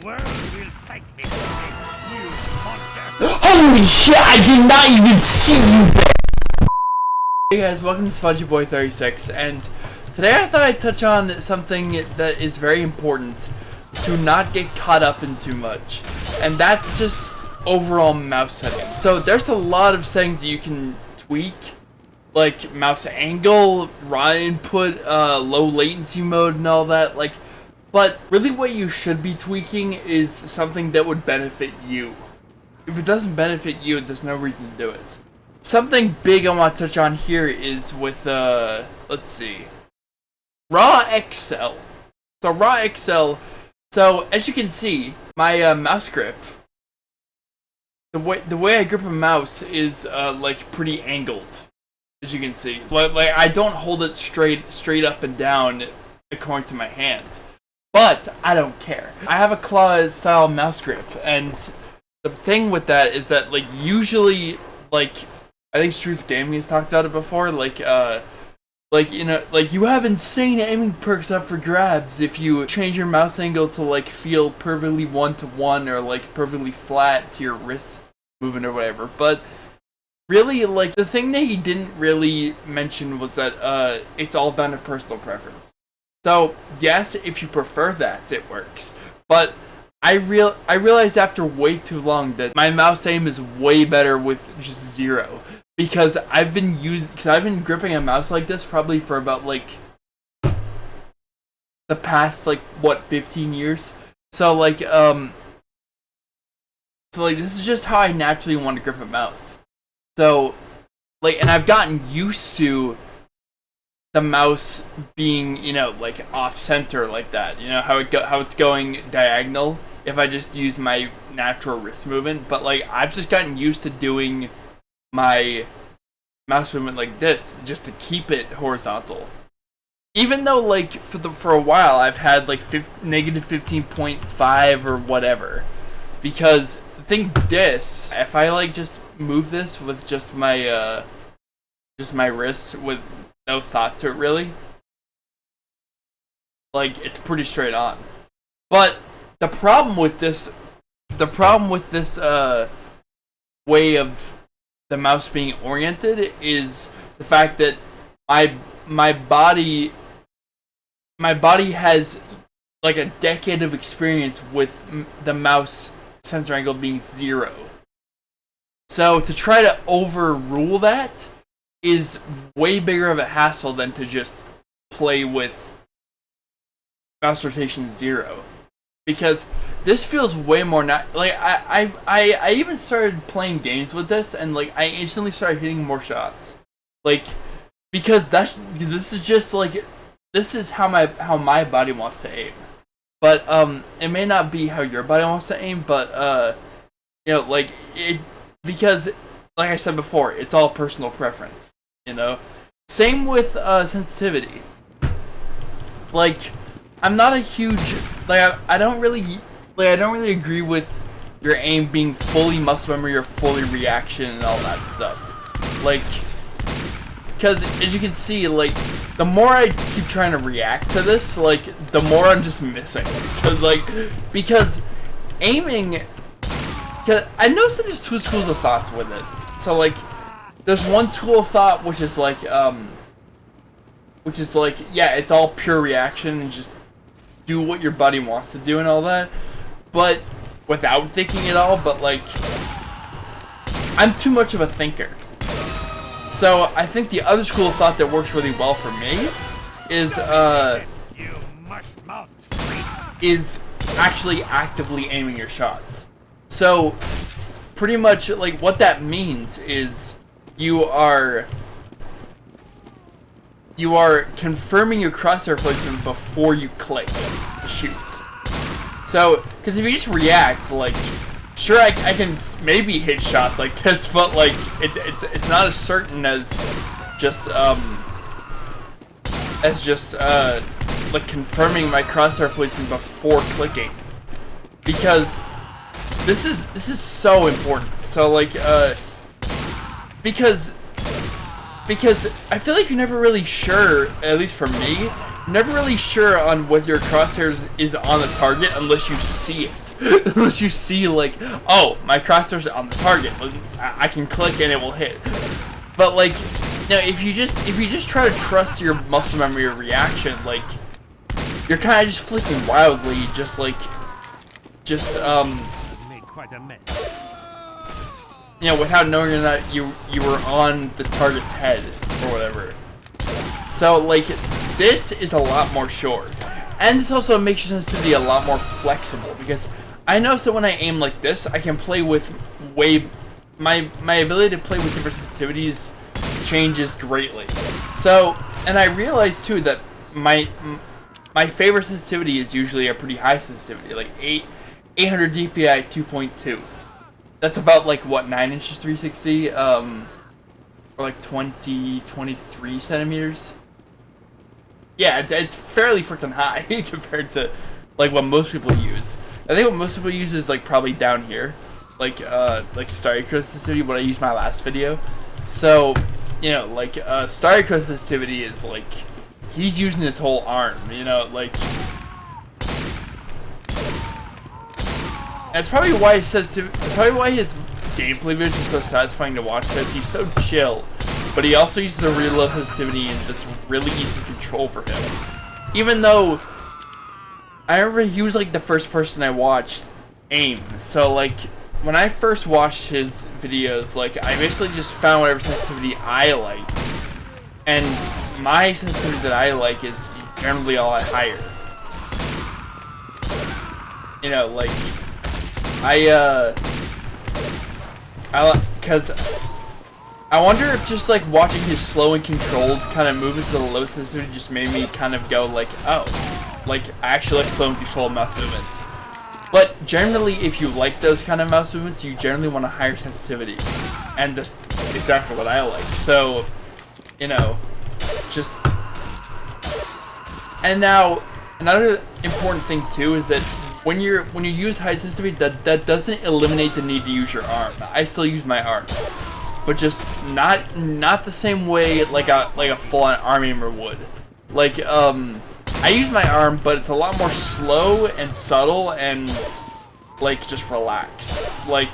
world will thank me for this new monster. Holy shit, I did not even see you there! Hey guys, welcome to SpongyBoy36, and today I thought I'd touch on something that is very important to not get caught up in too much, and that's just overall mouse settings. So there's a lot of settings that you can tweak, like mouse angle, raw input, low latency mode and all that, but really what you should be tweaking is something that would benefit you. If it doesn't benefit you, there's no reason to do it. Something big I want to touch on here is with, let's see, raw XL. So raw XL, so as you can see, my mouse grip, the way I grip a mouse is like pretty angled, as you can see. Like I don't hold it straight up and down according to my hand. But I don't care. I have a claw style mouse grip, and the thing with that is that usually I think Truth Gaming has talked about it before, you know, you have insane aiming perks up for grabs if you change your mouse angle to feel perfectly 1-to-1 or perfectly flat to your wrist movement or whatever. But really, the thing that he didn't really mention was that it's all down to personal preference. So yes, if you prefer that, it works. But I realized after way too long that my mouse aim is way better with just 0. Because I've been gripping a mouse like this probably for about the past 15 years. So this is just how I naturally want to grip a mouse. So and I've gotten used to the mouse being, you know, off center like that. You know how it's going diagonal if I just use my natural wrist movement. But I've just gotten used to doing my mouse movement like this just to keep it horizontal. Even though for a while I've had negative 15.5 or whatever, because think this, if I just move this with just my wrist with no thought to it really, it's pretty straight on. But the problem with this way of the mouse being oriented is the fact that my body has a decade of experience with the mouse sensor angle being 0. So to try to overrule that is way bigger of a hassle than to just play with mouse rotation 0. Because this feels way more I even started playing games with this, and I instantly started hitting more shots. Because this is just this is how my body wants to aim. But it may not be how your body wants to aim, but you know, because like I said before, it's all personal preference, you know? Same with sensitivity. I'm not a huge I don't really agree with your aim being fully muscle memory or fully reaction and all that stuff. Because as you can see, the more I keep trying to react to this, the more I'm just missing. Because aiming, cause I noticed that there's two schools of thoughts with it. So there's one school of thought which is yeah, it's all pure reaction and just do what your body wants to do and all that, but without thinking at all. But I'm too much of a thinker. So I think the other school of thought that works really well for me is actually actively aiming your shots. So pretty much what that means is you are confirming your crosshair placement before you click to shoot. So, because if you just react, sure, I can maybe hit shots like this, but it's not as certain as just confirming my crosshair placement before clicking, because this is so important. So because I feel like you're never really sure, at least for me, never really sure on whether your crosshairs is on the target unless you see it. Unless you see like, oh, my crosshairs are on the target. I can click and it will hit. But like, you know, if you just try to trust your muscle memory or reaction, like, you're kind of just flicking wildly, Made quite a mess. you know, without knowing or not you were on the target's head or whatever. So like, this is a lot more short, and this also makes your sensitivity a lot more flexible, because I noticed that when I aim like this, I can play with my ability to play with different sensitivities changes greatly. So, and I realized too that my favorite sensitivity is usually a pretty high sensitivity, like 800 DPI 2.2. That's about like what, 9 inches 360, or like 23 centimeters. Yeah, it's fairly freaking high compared to like what most people use. I think what most people use is like probably down here, like Starry Crow sensitivity, what I used in my last video. So, you know, like Starry Crow sensitivity is like, he's using his whole arm, you know, like. And it's probably why it's probably why his gameplay videos are so satisfying to watch, because he's so chill, but he also uses a really low sensitivity and that's really easy to control for him. Even though I remember he was like the first person I watched aim, so like when I first watched his videos, like I basically just found whatever sensitivity I liked, and my sensitivity that I like is generally a lot higher. You know, like because I wonder if just like watching his slow and controlled kind of movements with a low sensitivity just made me kind of go like, oh, like I actually like slow and controlled mouse movements. But generally, if you like those kind of mouse movements, you generally want a higher sensitivity, and that's exactly what I like. So, you know, just. And now another important thing too is that when you use high sensitivity, that doesn't eliminate the need to use your arm. I still use my arm, but just not the same way like a full-on arm aimer would. Like I use my arm, but it's a lot more slow and subtle and like just relaxed. Like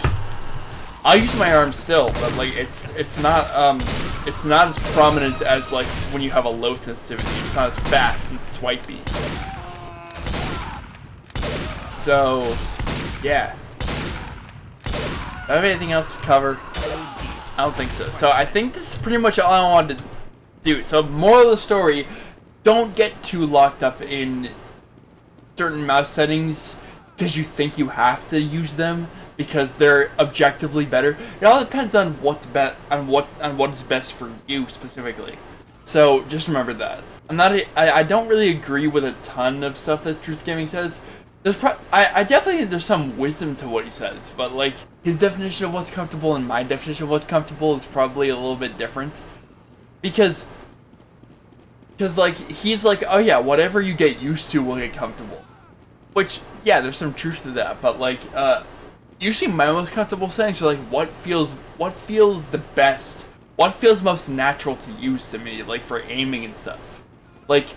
I'll use my arm still, but like it's not as prominent as like when you have a low sensitivity. It's not as fast and swipey. So, yeah. Do I have anything else to cover? I don't think so. So I think this is pretty much all I wanted to do. So moral of the story, don't get too locked up in certain mouse settings because you think you have to use them because they're objectively better. It all depends on what's what is best for you specifically. So just remember that. I don't really agree with a ton of stuff that Truth Gaming says. I definitely think there's some wisdom to what he says, but like his definition of what's comfortable and my definition of what's comfortable is probably a little bit different. Because like he's like, oh yeah, whatever you get used to will get comfortable. Which, yeah, there's some truth to that, but like usually my most comfortable settings are like what feels the best, what feels most natural to use to me, like for aiming and stuff. Like,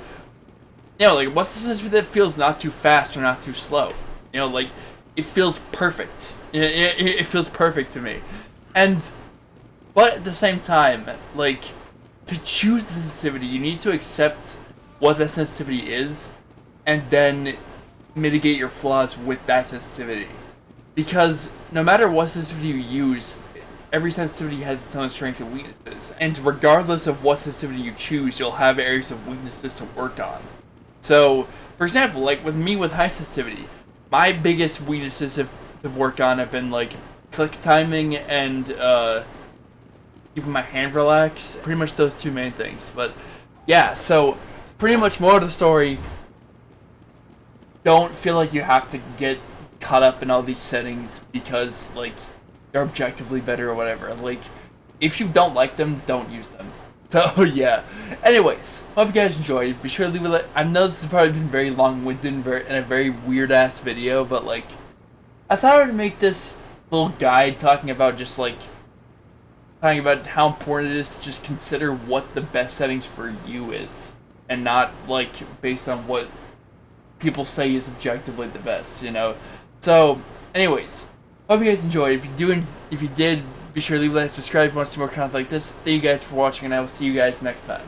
you know, like what's the sensitivity that feels not too fast or not too slow? You know, like it feels perfect. It feels perfect to me. But at the same time, like to choose the sensitivity, you need to accept what that sensitivity is, and then mitigate your flaws with that sensitivity. Because no matter what sensitivity you use, every sensitivity has its own strengths and weaknesses. And regardless of what sensitivity you choose, you'll have areas of weaknesses to work on. So, for example, like with me with high sensitivity, my biggest weaknesses to work on have been like click timing and keeping my hand relaxed. Pretty much those two main things. But yeah, so pretty much more of the story, don't feel like you have to get caught up in all these settings because like they're objectively better or whatever. Like if you don't like them, don't use them. So yeah. Anyways, hope you guys enjoyed. Be sure to leave a like. I know this has probably been very long-winded and a very weird-ass video, but like I thought I would make this little guide talking about how important it is to just consider what the best settings for you is. and not like based on what people say is objectively the best, you know. So, anyways, hope you guys enjoyed. If you did, be sure to leave a like, subscribe if you want to see more content like this. Thank you guys for watching, and I will see you guys next time.